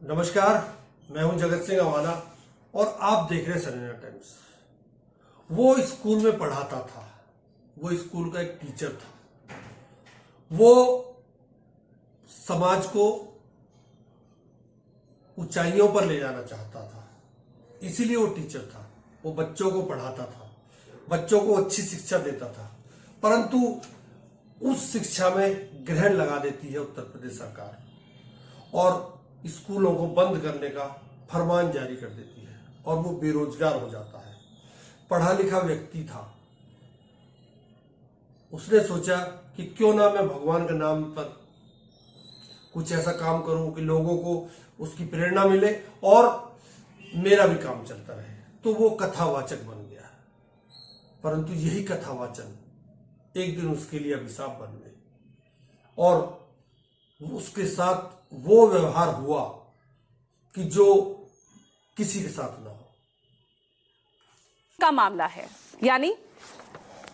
नमस्कार, मैं हूं जगत सिंह अवाना और आप देख रहे हैं सरेना टाइम्स। वो स्कूल में पढ़ाता था, वो स्कूल का एक टीचर था। वो समाज को ऊंचाइयों पर ले जाना चाहता था, इसीलिए वो टीचर था। वो बच्चों को पढ़ाता था, बच्चों को अच्छी शिक्षा देता था, परंतु उस शिक्षा में ग्रहण लगा देती है उत्तर प्रदेश सरकार और स्कूलों को बंद करने का फरमान जारी कर देती है और वो बेरोजगार हो जाता है। पढ़ा लिखा व्यक्ति था, उसने सोचा कि क्यों ना मैं भगवान के नाम पर कुछ ऐसा काम करूं कि लोगों को उसकी प्रेरणा मिले और मेरा भी काम चलता रहे। तो वो कथावाचक बन गया, परंतु यही कथावाचन एक दिन उसके लिए अभिशाप बन गई और उसके साथ वो व्यवहार हुआ कि जो किसी के साथ ना हो। का मामला है, यानी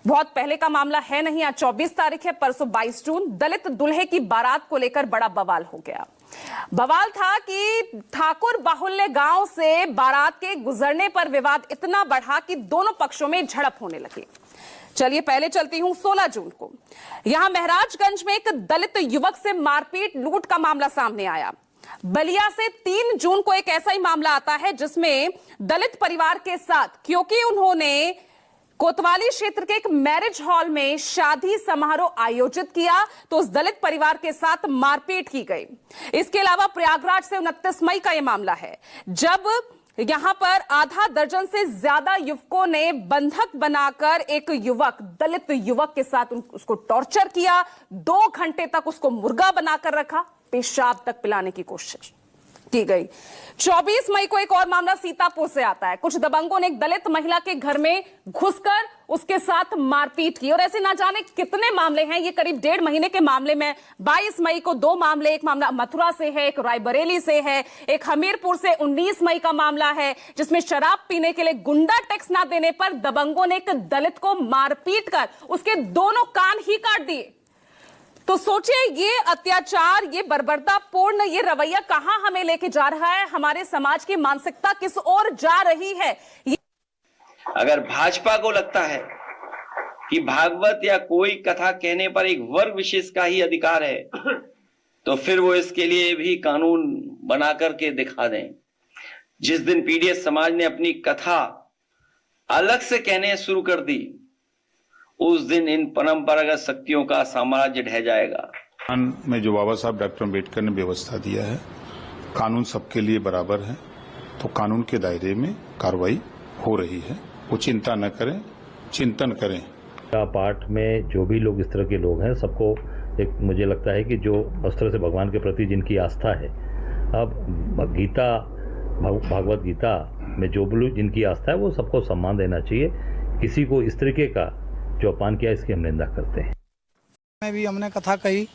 बहुत पहले का मामला है नहीं। आज 24 तारीख है, परसों 22 जून। दलित दूल्हे की बारात को लेकर बड़ा बवाल हो गया। बवाल था कि ठाकुर बाहुल्य गांव से बारात के गुजरने पर विवाद इतना बढ़ा कि दोनों पक्षों में झड़प होने लगी। चलिए पहले चलती हूं 16 जून को। यहां महराजगंज में एक दलित युवक से मारपीट लूट का मामला सामने आया। बलिया से 3 जून को एक ऐसा ही मामला आता है जिसमें दलित परिवार के साथ, क्योंकि उन्होंने कोतवाली क्षेत्र के एक मैरिज हॉल में शादी समारोह आयोजित किया, तो उस दलित परिवार के साथ मारपीट की गई। इसके अलावा प्रयागराज से 29 मई का यह मामला है, जब यहां पर आधा दर्जन से ज्यादा युवकों ने बंधक बनाकर एक दलित युवक के साथ उसको टॉर्चर किया। 2 घंटे तक उसको मुर्गा बनाकर रखा, पेशाब तक पिलाने की कोशिश की गई। 24 मई को एक और मामला सीतापुर से आता है। कुछ दबंगों ने एक दलित महिला के घर में घुसकर उसके साथ मारपीट की और ऐसे ना जाने कितने मामले हैं। ये करीब 1.5 महीने के मामले में 22 मई को 2 मामले, एक मामला मथुरा से है, एक रायबरेली से है, एक हमीरपुर से 19 मई का मामला है जिसमें शराब पीने के लिए गुंडा टैक्स ना देने पर दबंगों ने एक दलित को मारपीट कर उसके दोनों कान ही काट दिए। तो सोचिए, ये अत्याचार, ये बर्बरतापूर्ण ये रवैया कहां हमें लेके जा रहा है, हमारे समाज की मानसिकता किस ओर जा रही है। अगर भाजपा को लगता है कि भागवत या कोई कथा कहने पर एक वर्ग विशेष का ही अधिकार है, तो फिर वो इसके लिए भी कानून बना करके दिखा दें। जिस दिन पीडीएस समाज ने अपनी कथा अलग से कहने शुरू कर दी, उस दिन इन परंपरागत शक्तियों का साम्राज्य ढह जाएगा। में जो बाबा साहब डॉक्टर अम्बेडकर ने व्यवस्था दिया है, कानून सबके लिए बराबर है, तो कानून के दायरे में कार्रवाई हो रही है। वो चिंता न करें, चिंतन करें। पाठ में जो भी लोग इस तरह के लोग हैं, सबको एक मुझे लगता है कि जो उस तरह से भगवान के प्रति जिनकी आस्था है, अब गीता भागवत गीता में जो भी जिनकी आस्था है वो सबको सम्मान देना चाहिए। किसी को इस तरीके का जो अपमान किया, इसकी हम निंदा करते हैं। मैं भी हमने कथा कही,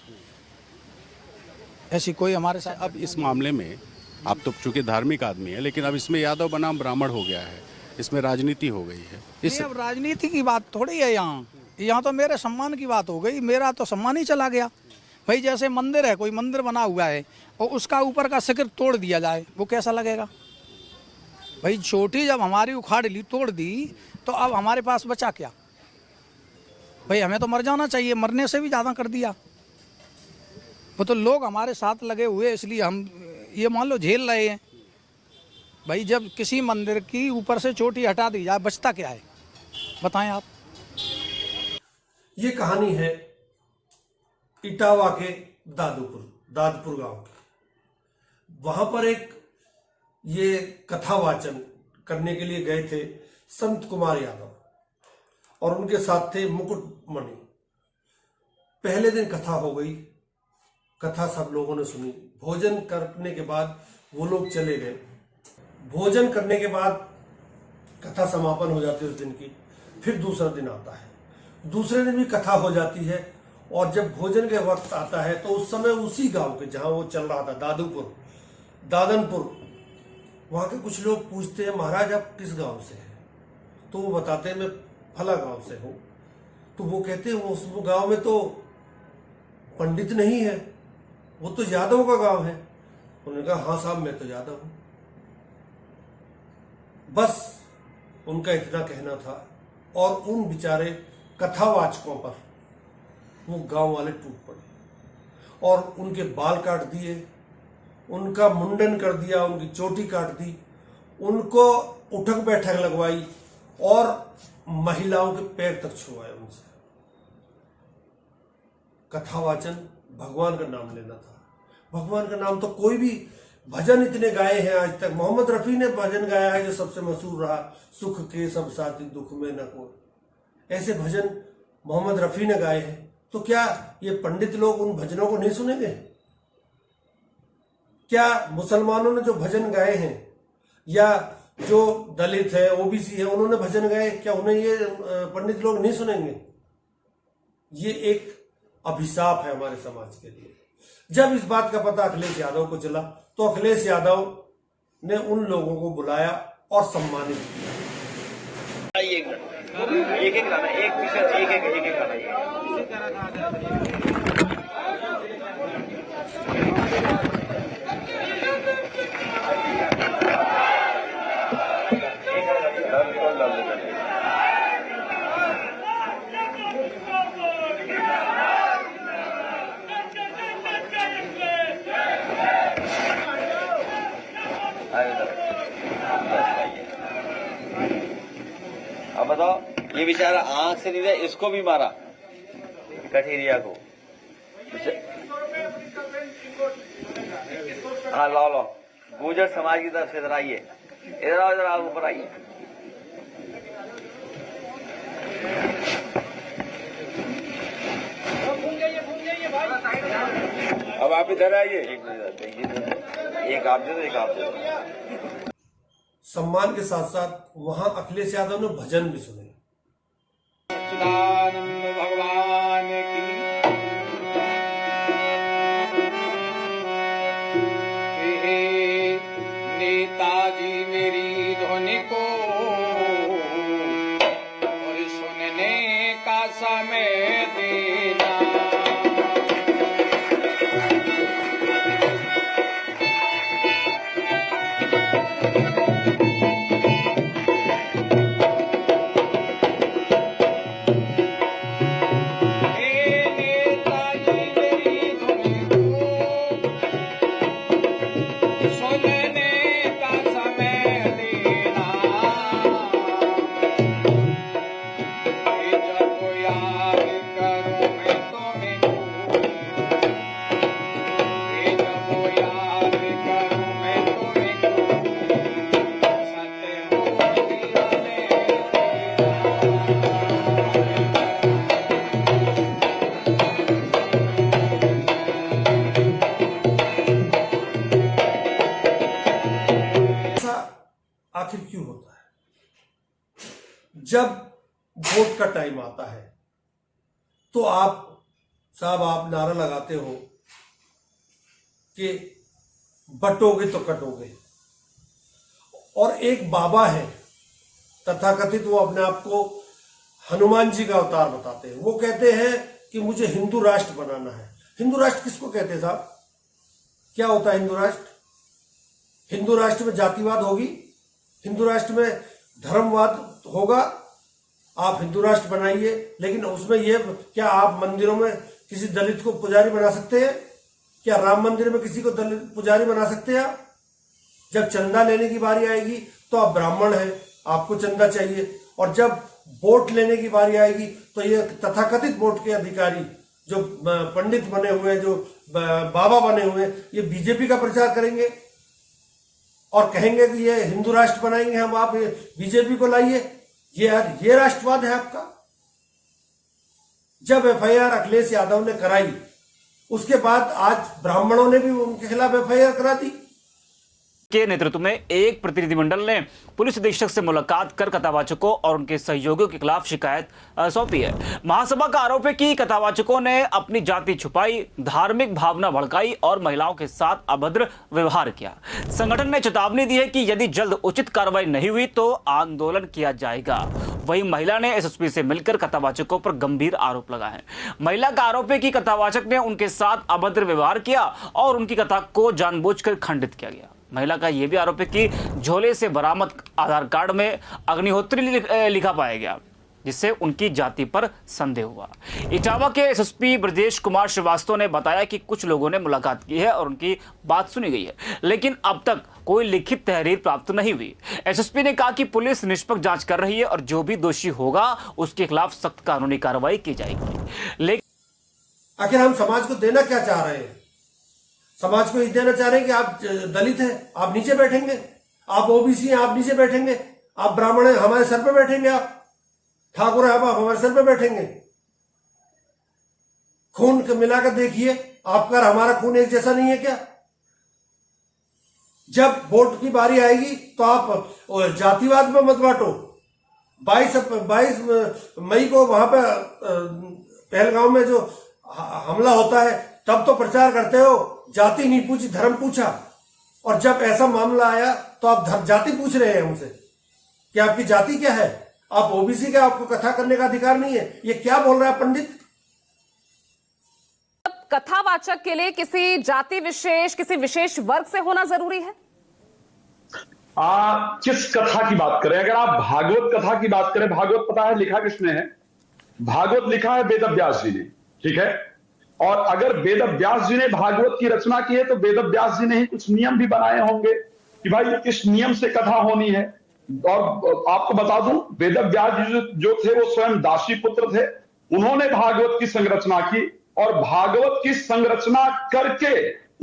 ऐसी कोई हमारे साथ। अब इस मामले में आप तो चूंकि धार्मिक आदमी है, लेकिन अब इसमें यादव बनाम ब्राह्मण हो गया है, इसमें राजनीति हो गई है। अब राजनीति की बात थोड़ी है, यहाँ तो मेरे सम्मान की बात हो गई। मेरा तो सम्मान ही चला गया भाई। जैसे मंदिर है, कोई मंदिर बना हुआ है और उसका ऊपर का शिखर तोड़ दिया जाए, वो कैसा लगेगा भाई। छोटी जब हमारी उखाड़ ली, तोड़ दी, तो अब हमारे पास बचा क्या भाई। हमें तो मर जाना चाहिए, मरने से भी ज़्यादा कर दिया। वो तो लोग हमारे साथ लगे हुए, इसलिए हम ये मान लो झेल रहे हैं भाई। जब किसी मंदिर की ऊपर से चोटी हटा दी जाए, बचता क्या है बताएं आप। ये कहानी है इटावा के दादपुर गांव की। वहां पर एक ये कथावाचन करने के लिए गए थे संत कुमार यादव और उनके साथ थे मुकुटमणि। पहले दिन कथा हो गई, कथा सब लोगों ने सुनी। भोजन करने के बाद वो लोग चले गए। भोजन करने के बाद कथा समापन हो जाती है उस दिन की। फिर दूसरा दिन आता है, दूसरे दिन भी कथा हो जाती है और जब भोजन के वक्त आता है तो उस समय उसी गांव के जहां वो चल रहा था, दादनपुर, वहां के कुछ लोग पूछते हैं, महाराज आप किस गांव से हैं? तो वो बताते हैं मैं फला गांव से हूं। तो वो कहते हैं उस गांव में तो पंडित नहीं है, वो तो यादव का गांव है। उन्होंने कहा हाँ साहब मैं तो यादव हूं। बस उनका इतना कहना था और उन बेचारे कथावाचकों पर वो गांव वाले टूट पड़े और उनके बाल काट दिए, उनका मुंडन कर दिया, उनकी चोटी काट दी, उनको उठक बैठक लगवाई और महिलाओं के पैर तक छुआए उनसे। कथावाचन भगवान का नाम लेना था। भगवान का नाम तो कोई भी भजन इतने गाए हैं आज तक। मोहम्मद रफी ने भजन गाया है जो सबसे मशहूर रहा, सुख के सब साथी दुख में न कोई। ऐसे भजन मोहम्मद रफी ने गाए हैं, तो क्या ये पंडित लोग उन भजनों को नहीं सुनेंगे? क्या मुसलमानों ने जो भजन गाए हैं या जो दलित है, ओबीसी है, उन्होंने भजन गाए, क्या उन्हें ये पंडित लोग नहीं सुनेंगे? ये एक अभिशाप है हमारे समाज के लिए। जब इस बात का पता अखिलेश यादव को चला तो अखिलेश यादव ने उन लोगों को बुलाया और सम्मानित किया। एक एक गाना, एक अब बताओ, ये बेचारा आंख से नहीं रहा, इसको भी मारा, कठेरिया को। हाँ लाओ लाओ, गुर्जर समाज की तरफ से इधर आइए, इधर आओ, इधर आओ, ऊपर आइए। अब आप इधर आइए। एक आप दे दो, एक आप दे दो। सम्मान के साथ साथ वहां अखिलेश यादव ने भजन भी सुने। सच्चिदानंद भगवान की हे नेताजी मेरी ध्वनि को और सुनने का समय देना। आखिर क्यों होता है? जब वोट का टाइम आता है तो आप नारा लगाते हो कि बटोगे तो कटोगे, और एक बाबा है तथाकथित, वो अपने आप को हनुमान जी का अवतार बताते हैं। वो कहते हैं कि मुझे हिंदू राष्ट्र बनाना है। हिंदू राष्ट्र किसको कहते हैं साहब? क्या होता है हिंदू राष्ट्र? हिंदू राष्ट्र में जातिवाद होगी, हिंदू राष्ट्र में धर्मवाद होगा। आप हिंदू राष्ट्र बनाइए, लेकिन उसमें ये क्या आप मंदिरों में किसी दलित को पुजारी बना सकते हैं? क्या राम मंदिर में किसी को दलित पुजारी बना सकते हैं? जब चंदा लेने की बारी आएगी तो आप ब्राह्मण हैं, आपको चंदा चाहिए, और जब वोट लेने की बारी आएगी तो ये तथाकथित वोट के अधिकारी जो पंडित बने हुए, जो बाबा बने हुए, ये बीजेपी का प्रचार करेंगे और कहेंगे कि ये हिंदू राष्ट्र बनाएंगे हम, आप बीजेपी को लाइए। ये राष्ट्रवाद है आपका? जब एफआईआर अखिलेश यादव ने कराई, उसके बाद आज ब्राह्मणों ने भी उनके खिलाफ एफआईआर करा दी। के नेतृत्व में एक प्रतिनिधिमंडल ने पुलिस अधीक्षक से मुलाकात कर कथावाचकों और उनके सहयोगियों के खिलाफ शिकायत सौंपी है। महासभा का आरोप है कि कथावाचकों ने अपनी जाति छुपाई, धार्मिक भावना भड़काई और महिलाओं के साथ अभद्र व्यवहार किया। संगठन ने चेतावनी दी है कि यदि जल्द उचित कार्रवाई नहीं हुई तो आंदोलन किया जाएगा। वहीं महिला ने एसएसपी से मिलकर कथावाचकों पर गंभीर आरोप लगाए हैं। महिला का आरोप है कि कथावाचक ने उनके साथ अभद्र व्यवहार किया और उनकी कथा को जानबूझकर खंडित किया गया। महिला का यह भी आरोप है कि झोले से बरामद आधार कार्ड में अग्निहोत्री लिखा पाया गया, जिससे उनकी जाति पर संदेह हुआ। इटावा के एसएसपी ब्रजेश कुमार श्रीवास्तव ने बताया कि कुछ लोगों ने मुलाकात की है और उनकी बात सुनी गई है, लेकिन अब तक कोई लिखित तहरीर प्राप्त नहीं हुई। एसएसपी ने कहा कि पुलिस निष्पक्ष जांच कर रही है और जो भी दोषी होगा उसके खिलाफ सख्त कानूनी कार्रवाई की जाएगी। लेकिन आखिर हम समाज को देना क्या चाह रहे हैं? समाज को ये देना चाह रहे हैं कि आप दलित हैं, आप नीचे बैठेंगे, आप ओबीसी हैं, आप नीचे बैठेंगे, आप ब्राह्मण हैं, हमारे सर पे बैठेंगे, आप ठाकुर है, आप हमारे सर पे बैठेंगे। खून मिलाकर देखिए, आपका और हमारा खून एक जैसा नहीं है क्या? जब वोट की बारी आएगी तो आप जातिवाद में मत बांटो। 22 मई को वहां पे पहलगांव में जो हमला होता है तब तो प्रचार करते हो जाति नहीं पूछी धर्म पूछा, और जब ऐसा मामला आया तो आप जाति पूछ रहे हैं हमसे कि आपकी जाति क्या है, आप ओबीसी का, आपको कथा करने का अधिकार नहीं है। ये क्या बोल रहा है पंडित? कथावाचक के लिए किसी जाति विशेष, किसी विशेष वर्ग से होना जरूरी है? किस कथा की बात करें? अगर आप भागवत कथा की बात करें, भागवत पता है लिखा किसने है? भागवत लिखा है वेद व्यास जी ने, ठीक है। और अगर वेद व्यास जी ने भागवत की रचना की है तो वेद व्यास जी ने ही कुछ नियम भी बनाए होंगे कि भाई इस नियम से कथा होनी है। और आपको बता दूं, वेद व्यास जी जो थे वो स्वयं दासी पुत्र थे। उन्होंने भागवत की संरचना की और भागवत की संरचना करके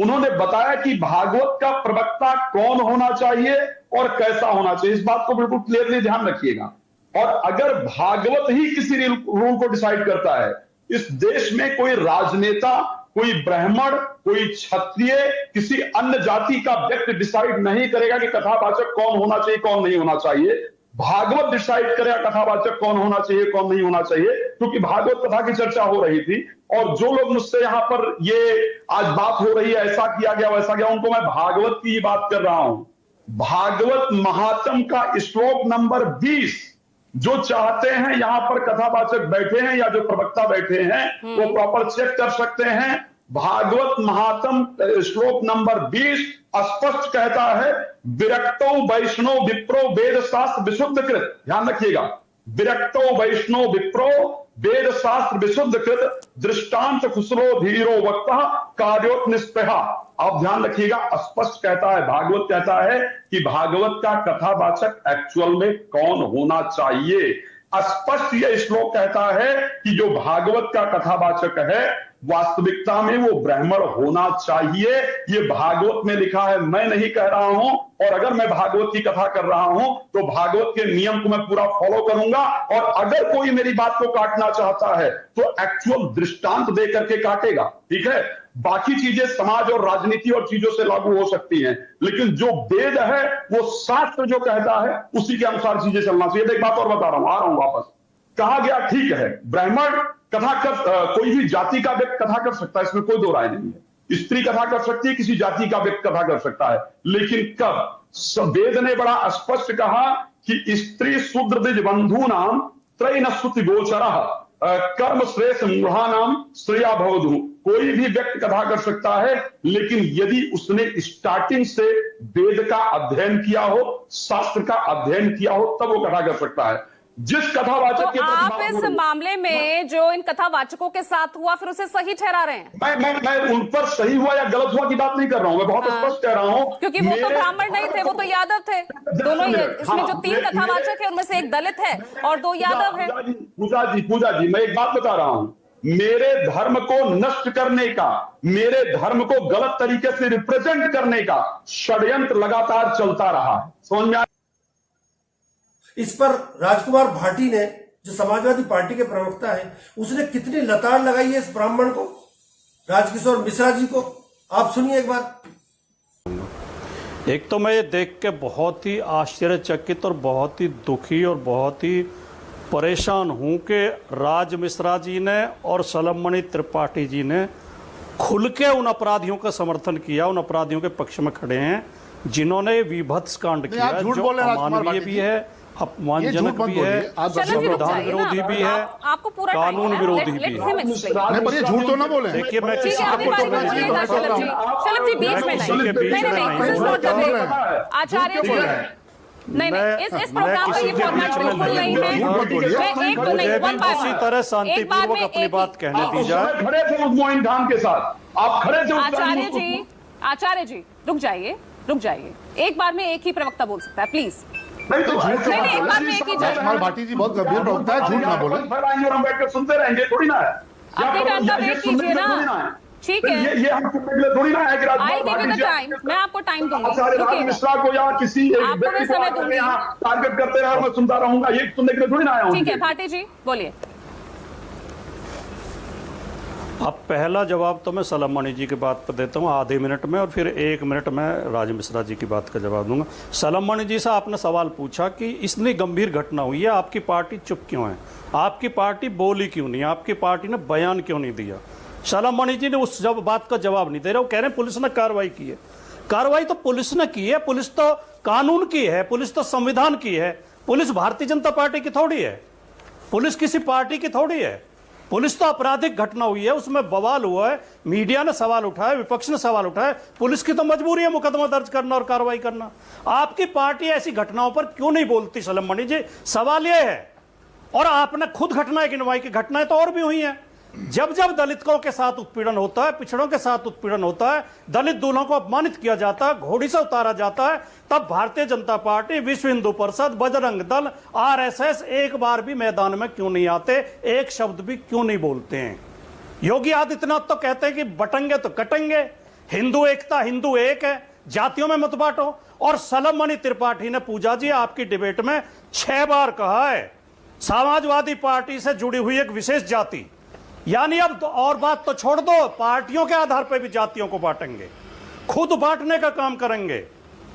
उन्होंने बताया कि भागवत का प्रवक्ता कौन होना चाहिए और कैसा होना चाहिए। इस बात को बिल्कुल क्लियरली ध्यान रखिएगा। और अगर भागवत ही किसी रूल को डिसाइड करता है, इस देश में कोई राजनेता, कोई ब्राह्मण, कोई क्षत्रिय, किसी अन्य जाति का व्यक्ति डिसाइड नहीं करेगा कि कथावाचक कौन होना चाहिए, कौन नहीं होना चाहिए। भागवत डिसाइड करेगा कथावाचक कौन होना चाहिए, कौन नहीं होना चाहिए। क्योंकि भागवत कथा की चर्चा हो रही थी और जो लोग मुझसे यहां पर ये आज बात हो रही है, ऐसा किया गया वैसा गया, उनको मैं भागवत की बात कर रहा हूं। भागवत महात्म का श्लोक नंबर 20 जो चाहते हैं यहां पर कथावाचक बैठे हैं या जो प्रवक्ता बैठे हैं वो प्रॉपर चेक कर सकते हैं। भागवत महात्म श्लोक नंबर 20 स्पष्ट कहता है, विरक्तो वैष्णव विप्रो वेद शास्त्र विशुद्ध कृत। ध्यान रखिएगा, विरक्तो वैष्णव विप्रो वेद शास्त्र विशुद्ध कृत दृष्टांत खुसरो धीरो वक्ता कार्योत निष्पहा। आप ध्यान रखिएगा, स्पष्ट कहता है, भागवत कहता है कि भागवत का कथावाचक एक्चुअल में कौन होना चाहिए। स्पष्ट यह श्लोक कहता है कि जो भागवत का कथावाचक है वास्तविकता में वो ब्राह्मण होना चाहिए। ये भागवत में लिखा है, मैं नहीं कह रहा हूं। और अगर मैं भागवत की कथा कर रहा हूं तो भागवत के नियम को मैं पूरा फॉलो करूंगा। और अगर कोई मेरी बात को काटना चाहता है तो एक्चुअल दृष्टांत दे करके काटेगा, ठीक है। बाकी चीजें समाज और राजनीति और चीजों से लागू हो सकती हैं, लेकिन जो वेद है वो शास्त्र जो कहता है उसी के अनुसार चीजें चलना चाहिए। एक बात और बता रहा हूं, आ रहा हूं वापस। कहा गया ठीक है ब्राह्मण कथा कर, कोई भी जाति का व्यक्ति कथा कर सकता है, इसमें कोई दो राय नहीं है। स्त्री कथा कर सकती है, किसी जाति का व्यक्ति कथा कर सकता है, लेकिन कब? वेद ने बड़ा स्पष्ट कहा कि स्त्री शूद्र द्विज बंधु नाम त्रैन श्रुति गोचरः कर्म श्रेष्ठ मूढ़ा नाम श्रेया भवधु। कोई भी व्यक्ति कथा कर सकता है, लेकिन यदि उसने स्टार्टिंग से वेद का अध्ययन किया हो, शास्त्र का अध्ययन किया हो, तब वो कथा कर सकता है। जिस कथावाचक के आप इस मामले में जो इन कथावाचकों के साथ हुआ फिर उसे सही ठहरा रहे हैं? मैं उन पर सही हुआ या गलत हुआ की बात नहीं कर रहा हूं, मैं बहुत स्पष्ट कह रहा हूं, क्योंकि वो तो ब्राह्मण नहीं थे, वो तो यादव थे। दोनों इसमें जो 3 कथावाचक है उनमें से एक दलित है और 2 यादव है। पूजा जी मैं एक बात बता रहा हूं, मेरे धर्म को नष्ट करने का, मेरे धर्म को गलत तरीके से रिप्रेजेंट करने का षड्यंत्र लगातार चलता रहा है, समझ में? इस पर राजकुमार भाटी ने, जो समाजवादी पार्टी के प्रवक्ता हैं, उसने कितनी लताड़ लगाई है इस ब्राह्मण को, राजकिशोर मिश्रा जी को। आप सुनिए एक बार। एक तो मैं ये देख के बहुत ही आश्चर्यचकित और बहुत ही दुखी और बहुत ही परेशान हूं कि राज मिश्रा जी ने और सलमणि त्रिपाठी जी ने खुल के उन अपराधियों का समर्थन किया, उन अपराधियों के पक्ष में खड़े हैं जिन्होंने विभत्स कांड किया, जो अमानवीय भी है अपमानजनक भी है, संविधान विरोधी भी है, आपको पूरा कानून विरोधी भी है। नहीं, पर ये झूठ तो ना बोले। देखिए मैं ठीक किसी है, को अपनी तो बारी नहीं बोलिएगा, शलभ जी। शलभ जी बीच में किसी के बीच में नहीं। आचार्य जी नहीं इस प्रोग्राम का ये फॉर्मेट बिल्कुल नहीं है। मैं एक तो नहीं, मुझे भी one by उसी one। तरह एक बार शांतिपूर्वक में अपनी एक बात कहने दी उस जाए। समय खड़े थे उस मोइन खान के साथ, आप खड़े थे उस टाइम आचार्य जी रुक जाइए। एक बार में एक ही प्रवक्ता बोल सकता है, प्लीज। नहीं तो झूठ नहीं, एक बार में एक ही कुमार भाटी जी बहुत गंभीर प्रवक्ता है, झूठ ना बोले। फैलाएंगे और हम बैठकर सुनते रहेंगे, थोड़ी ना है। अपने कर्तव्य ये वेट सुनने के कीजिए लिए थोड़ी ना। है। ठीक तो है, ये हम सुनने के लिए थोड़ी ना है कि I give you the time, मैं आपको टाइम दूंगी। आचार्य राज रुकिएगा। मिश्रा को या किसी एक आपको मैं व्यक्ति को समय आकर दूंगी। यहाँ टारगेट करते रहे और मैं सुनता रहूंगा, ये सुनने के लिए थोड़ी ना आया हूं। ठीक है, भाटी जी बोलिए। अब पहला जवाब तो मैं सलम जी की बात पर देता हूँ आधे मिनट में, और फिर 1 मिनट में राज मिश्रा जी की बात का जवाब दूंगा। सलम जी से आपने सवाल पूछा कि इतनी गंभीर घटना हुई है, आपकी पार्टी चुप क्यों है, आपकी पार्टी बोली क्यों नहीं, आपकी पार्टी ने बयान क्यों नहीं दिया। सलम जी ने उस बात का जवाब नहीं दे रहे। वो कह रहे हैं पुलिस ने कार्रवाई की है। कार्रवाई तो पुलिस ने की है, पुलिस तो कानून की है, पुलिस तो संविधान की है। पुलिस भारतीय जनता पार्टी की थोड़ी है, पुलिस किसी पार्टी की थोड़ी है। पुलिस तो आपराधिक घटना हुई है, उसमें बवाल हुआ है, मीडिया ने सवाल उठाया, विपक्ष ने सवाल उठाया, पुलिस की तो मजबूरी है मुकदमा दर्ज करना और कार्रवाई करना। आपकी पार्टी ऐसी घटनाओं पर क्यों नहीं बोलती सलम जी, सवाल यह है। और आपने खुद घटनाएं गिनवाई कि घटनाएं तो और भी हुई हैं। जब जब दलितों के साथ उत्पीड़न होता है, पिछड़ों के साथ उत्पीड़न होता है, दलित दूल्हों को अपमानित किया जाता है, घोड़ी से उतारा जाता है, तब भारतीय जनता पार्टी, विश्व हिंदू परिषद, बजरंग दल, आरएसएस एक बार भी मैदान में क्यों नहीं आते, एक शब्द भी क्यों नहीं बोलते हैं। योगी आदित्यनाथ तो कहते हैं कि बटेंगे तो कटेंगे, हिंदू एकता, हिंदू एक है, जातियों में मत बांटो। और सलम त्रिपाठी ने पूजा जी आपकी डिबेट में 6 बार कहा है समाजवादी पार्टी से जुड़ी हुई एक विशेष जाति, यानी अब तो और बात तो छोड़ दो, पार्टियों के आधार पर भी जातियों को बांटेंगे, खुद बांटने का काम करेंगे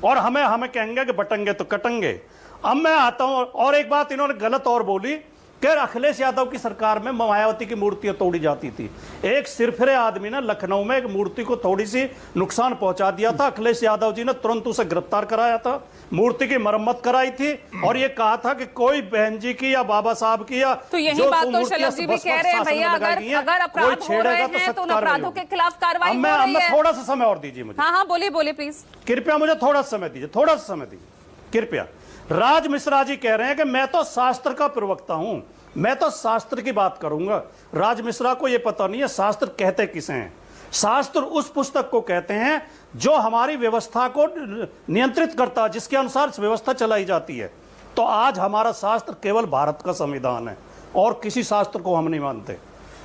और हमें कहेंगे कि बटेंगे तो कटेंगे। अब मैं आता हूं, और एक बात इन्होंने गलत और बोली कि अखिलेश यादव की सरकार में मायावती की मूर्तियां तोड़ी जाती थी। एक सिरफिरे आदमी ने लखनऊ में एक मूर्ति को थोड़ी सी नुकसान पहुंचा दिया था, अखिलेश यादव जी ने तुरंत उसे गिरफ्तार कराया था, मूर्ति की मरम्मत कराई थी और ये कहा था कि कोई बहन जी की या बाबा साहब की या तो यही बात तो शलभ जी भी कह रहे हैं भैया, अगर अपराध हो रहे हैं तो उन अपराधों के खिलाफ कार्रवाई हो रही है। थोड़ा सा समय और दीजिए मुझे। हाँ बोलिए प्लीज। कृपया मुझे थोड़ा समय दीजिए, थोड़ा सा समय दीजिए कृपया। राज मिश्रा जी कह रहे हैं कि मैं तो शास्त्र का प्रवक्ता हूं, मैं तो शास्त्र की बात करूंगा। राज मिश्रा को यह पता नहीं है शास्त्र कहते किसे हैं। शास्त्र उस पुस्तक को कहते हैं जो हमारी व्यवस्था को नियंत्रित करता है, जिसके अनुसार व्यवस्था चलाई जाती है। तो आज हमारा शास्त्र केवल भारत का संविधान है और किसी शास्त्र को हम नहीं मानते।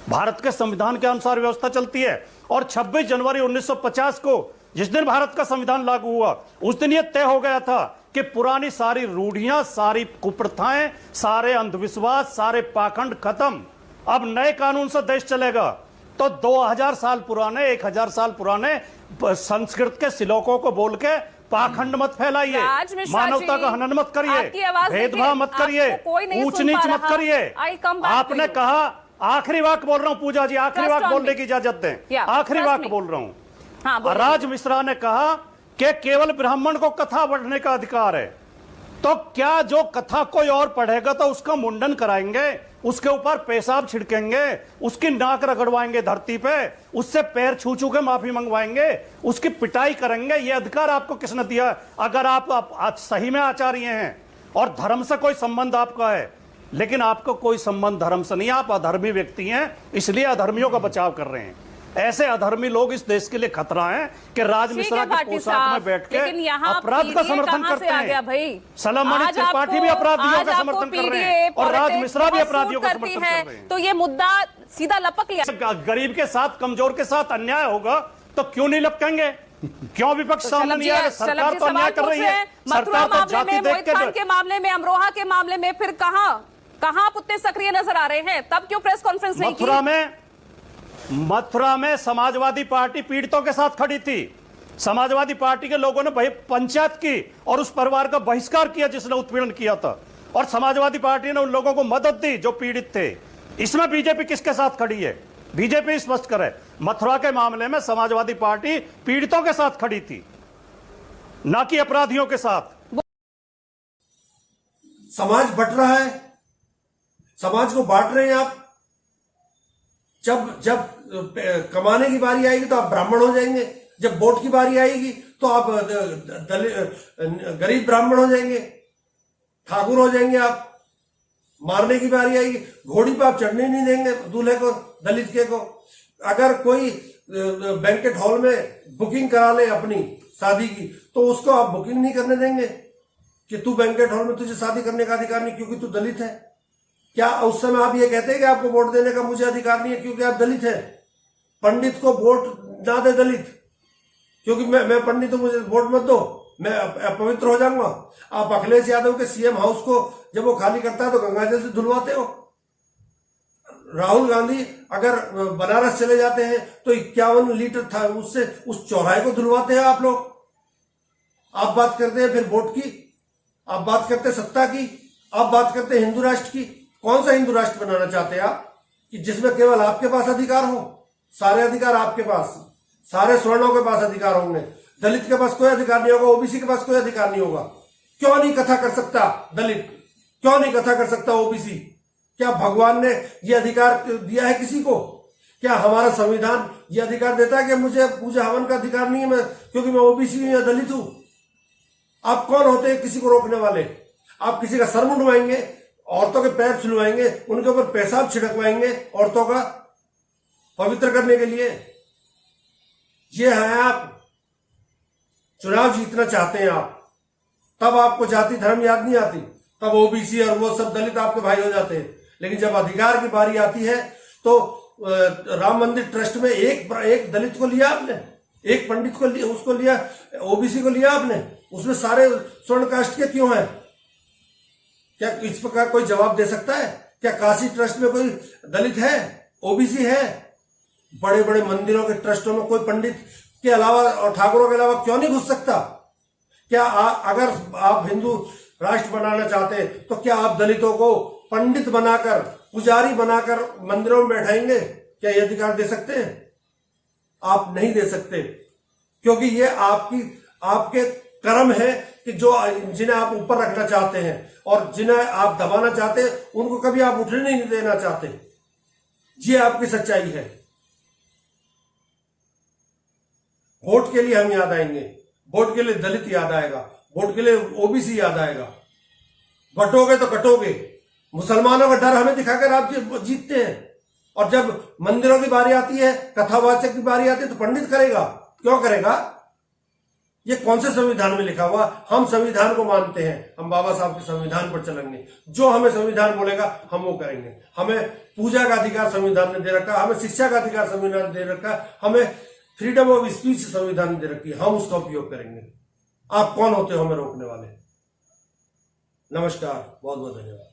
भारत के संविधान के अनुसार व्यवस्था चलती है। और 26 जनवरी 1950 को जिस दिन भारत का संविधान लागू हुआ, उस दिन यह तय हो गया था कि पुरानी सारी रूढ़ियां, सारी कुप्रथाएं, सारे अंधविश्वास, सारे पाखंड खत्म, अब नए कानून से देश चलेगा। तो 2000 साल पुराने, 1000 साल पुराने संस्कृत के श्लोकों को बोल के पाखंड मत फैलाइए, मानवता का हनन मत करिए, भेदभाव मत करिए, ऊंच नीच मत करिए। आपने कहा, आखिरी वाक्य बोल रहा हूं पूजा जी, आखिरी वाक्य बोलने की इजाजत दें, आखिरी वाक्य बोल रहा हूं। राज मिश्रा ने कहा कि केवल ब्राह्मण को कथा पढ़ने का अधिकार है। तो क्या जो कथा कोई और पढ़ेगा तो उसका मुंडन कराएंगे, उसके ऊपर पेशाब छिड़केंगे, उसकी नाक रगड़वाएंगे धरती पे, उससे पैर छू छू के माफी मंगवाएंगे, उसकी पिटाई करेंगे? ये अधिकार आपको किसने दिया? अगर आप सही में आचार्य हैं और धर्म से कोई संबंध आपका है, लेकिन आपको कोई संबंध धर्म से नहीं, आप अधर्मी व्यक्ति हैं, इसलिए अधर्मियों का बचाव कर रहे हैं। ऐसे अधर्मी लोग इस देश के लिए खतरा हैं कि राज मिश्रा के पोशाक में बैठ के अपराध का समर्थन करते हैं। सलम त्रिपाठी भी अपराधियों का समर्थन कर रहे हैं और राज मिश्रा भी अपराधियों का समर्थन कर रहे हैं। तो ये मुद्दा सीधा लपक लिया। गरीब के साथ, कमजोर के साथ अन्याय होगा तो क्यों नहीं लपकेंगे? क्यों विपक्ष सामने नहीं आया? सरकार तो अन्याय कर रही है। मथुरा मामले में, मोहित खान के मामले में, अमरोहा के मामले में फिर कहां आप उतने सक्रिय नजर आ रहे हैं? तब क्यों प्रेस कॉन्फ्रेंस नहीं की? मथुरा में समाजवादी पार्टी पीड़ितों के साथ खड़ी थी। समाजवादी पार्टी के लोगों ने पंचायत की और उस परिवार का बहिष्कार किया जिसने उत्पीड़न किया था, और समाजवादी पार्टी ने उन लोगों को मदद दी जो पीड़ित थे। इसमें बीजेपी किसके साथ खड़ी है? बीजेपी स्पष्ट करे। मथुरा के मामले में समाजवादी पार्टी पीड़ितों के साथ खड़ी थी, ना कि अपराधियों के साथ। समाज बट रहा है, समाज को बांट रहे हैं आप। जब कमाने की बारी आएगी तो आप ब्राह्मण हो जाएंगे, जब वोट की बारी आएगी तो आप गरीब ब्राह्मण हो जाएंगे, ठाकुर हो जाएंगे आप। मारने की बारी आएगी, घोड़ी पे आप चढ़ने नहीं देंगे दूल्हे को, दलित के को। अगर कोई बैंकेट हॉल में बुकिंग करा ले अपनी शादी की, तो उसको आप बुकिंग नहीं करने देंगे कि तू बैंकेट हॉल में, तुझे शादी करने का अधिकार नहीं क्योंकि तू दलित है। क्या उस समय आप ये कहते हैं कि आपको वोट देने का मुझे अधिकार नहीं है क्योंकि आप दलित हैं? पंडित को वोट ना दे दलित, क्योंकि मैं पंडित हूं, मुझे वोट मत दो, मैं अपवित्र हो जाऊंगा। आप अखिलेश यादव के सीएम हाउस को जब वो खाली करता है तो गंगाजल से धुलवाते हो। राहुल गांधी अगर बनारस चले जाते हैं तो 51 लीटर था उससे उस चौराहे को धुलवाते हैं आप लोग। आप बात करते हैं फिर वोट की, आप बात करते हैं सत्ता की, आप बात करते हैं हिंदू राष्ट्र की। कौन सा हिंदू राष्ट्र बनाना चाहते हैं आप कि जिसमें केवल आपके पास अधिकार हो? सारे अधिकार आपके पास, सारे स्वर्णों के पास अधिकार होंगे, दलित के पास कोई अधिकार नहीं होगा, ओबीसी के पास कोई अधिकार नहीं होगा। क्यों नहीं कथा कर सकता दलित? क्यों नहीं कथा कर सकता ओबीसी? क्या भगवान ने यह अधिकार दिया है किसी को? क्या हमारा संविधान यह अधिकार देता है कि मुझे पूजा हवन का अधिकार नहीं है मैं क्योंकि मैं ओबीसी हूं या दलित हूं? आप कौन होते हैं किसी को रोकने वाले? आप किसी का सर मुंडवाएंगे, औरतों के पैर छुलवाएंगे, उनके ऊपर पेशाब छिड़कवाएंगे औरतों का पवित्र करने के लिए। ये है आप चुनाव जीतना चाहते हैं आप, तब आपको जाति धर्म याद नहीं आती, तब ओबीसी और वो सब दलित आपके भाई हो जाते हैं। लेकिन जब अधिकार की बारी आती है तो राम मंदिर ट्रस्ट में एक दलित को लिया आपने, एक पंडित को लिया, उसको लिया, ओबीसी को लिया आपने, उसमें सारे स्वर्ण कास्ट के क्यों हैं? क्या इस प्रकार कोई जवाब दे सकता है? क्या काशी ट्रस्ट में कोई दलित है, ओबीसी है? बड़े बड़े मंदिरों के ट्रस्टों में कोई पंडित के अलावा और ठाकुरों के अलावा क्यों नहीं घुस सकता? क्या अगर आप हिंदू राष्ट्र बनाना चाहते हैं तो क्या आप दलितों को पंडित बनाकर, पुजारी बनाकर मंदिरों में बैठाएंगे? क्या ये अधिकार दे सकते हैं? आप नहीं दे सकते, क्योंकि ये आपके कर्म है कि जो जिन्हें आप ऊपर रखना चाहते हैं और जिन्हें आप दबाना चाहते हैं उनको कभी आप उठने नहीं देना चाहते। ये आपकी सच्चाई है। वोट के लिए हम याद आएंगे, वोट के लिए दलित याद आएगा, वोट के लिए ओबीसी याद आएगा। बटोगे तो कटोगे। मुसलमानों का डर हमें दिखाकर आप जीतते हैं, और जब मंदिरों की बारी आती है, कथावाचक की बारी आती है तो पंडित करेगा। क्यों करेगा? ये कौन से संविधान में लिखा हुआ? हम संविधान को मानते हैं, हम बाबा साहब के संविधान पर चलेंगे। जो हमें संविधान बोलेगा हम वो करेंगे। हमें पूजा का अधिकार संविधान ने दे रखा, हमें शिक्षा का अधिकार संविधान ने दे रखा, हमें फ्रीडम ऑफ स्पीच संविधान दे रखी है, हम उसका उपयोग करेंगे। आप कौन होते हो हमें रोकने वाले? नमस्कार, बहुत बहुत धन्यवाद।